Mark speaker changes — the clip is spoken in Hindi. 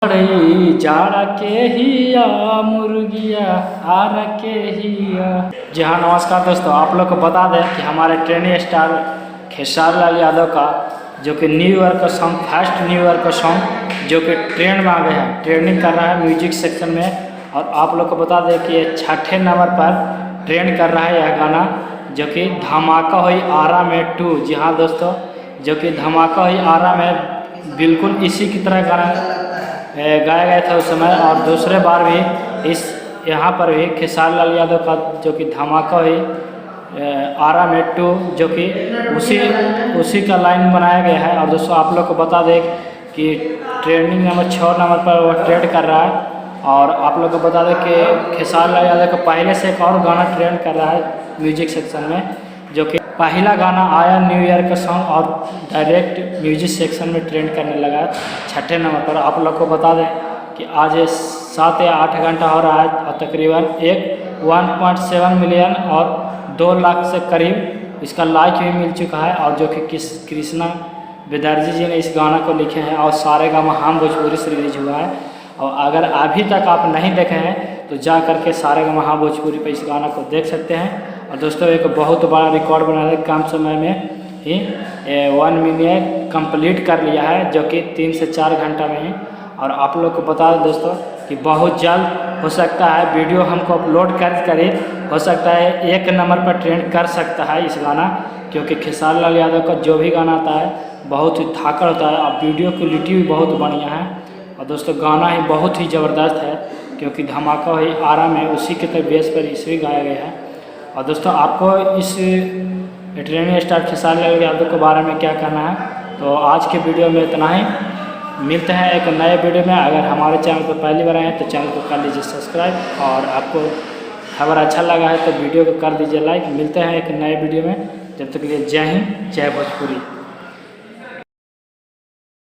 Speaker 1: रही जाड़ा के हिया मुर्गिया आर के हिया। जी हाँ, नमस्कार दोस्तों, आप लोग को बता दें कि हमारे ट्रेनिंग स्टार खेसारी लाल यादव का जो कि न्यू ईयर का सॉन्ग, फर्स्ट न्यू ईयर का सॉन्ग जो कि ट्रेंड में आ गया है, ट्रेंडिंग कर रहा है म्यूजिक सेक्शन में। और आप लोग को बता दें कि ये 6ठे नंबर पर ट्रेंड कर रहा है यह गाना जो कि धमाका हुई आरा में 2। जी हाँ दोस्तों, जो कि धमाका हुई आरा में बिल्कुल इसी की तरह गाना गाया गया था उस समय। और दूसरे बार भी इस यहाँ पर भी खेसारी लाल यादव का जो कि धमाका हुई आरा में 2 जो कि उसी का लाइन बनाया गया है। और दोस्तों आप लोग को बता दें कि ट्रेंडिंग नंबर 6 नंबर पर वो ट्रेंड कर रहा है। और आप लोग को बता दें कि खेसारी लाल यादव का पहले से एक और गाना ट्रेंड कर रहा है म्यूजिक सेक्शन में, जो कि पहला गाना आया न्यू ईयर का सॉन्ग और डायरेक्ट म्यूजिक सेक्शन में ट्रेंड करने लगा 6ठे नंबर पर। आप लोग को बता दें कि आज 7 या 8 घंटा हो रहा है और तकरीबन 1.7 मिलियन और 2 लाख से करीब इसका लाइक भी मिल चुका है। और जो कि कृष्णा बेदर्जी जी ने इस गाना को लिखे हैं और सारेगामा हम भोजपुरी से रिलीज हुआ है। और अगर अभी तक आप नहीं देखे हैं तो जा करके सारेगामा हम भोजपुरी पर इस गाना को देख सकते हैं। और दोस्तों एक बहुत बड़ा रिकॉर्ड बना है, कम समय में ही 1 मिलियन कंप्लीट कर लिया है, जो कि 3 से 4 घंटा में ही। और आप लोग को बता दें दोस्तों कि बहुत जल्द हो सकता है वीडियो हमको अपलोड कर हो सकता है 1 नंबर पर ट्रेंड कर सकता है इस गाना, क्योंकि खेसारी लाल यादव का जो भी गाना आता है बहुत ही धाकड़ होता है और वीडियो क्वालिटी भी बहुत बढ़िया है। और दोस्तों गाना ही बहुत ही ज़बरदस्त है, क्योंकि धमाका हुई आरा में उसी के बेस पर इसे गाया गया है। और दोस्तों आपको इस ट्रेनिंग स्टार खेसारी लाल यादव के बारे में क्या कहना है, तो आज के वीडियो में इतना ही। मिलते हैं एक नए वीडियो में। अगर हमारे चैनल पर पहली बार आए हैं तो चैनल को कर लीजिए सब्सक्राइब, और आपको खबर अच्छा लगा है तो वीडियो को कर दीजिए लाइक। मिलते हैं एक नए वीडियो में, जब तक के लिए जय हिंद, जय भोजपुरी।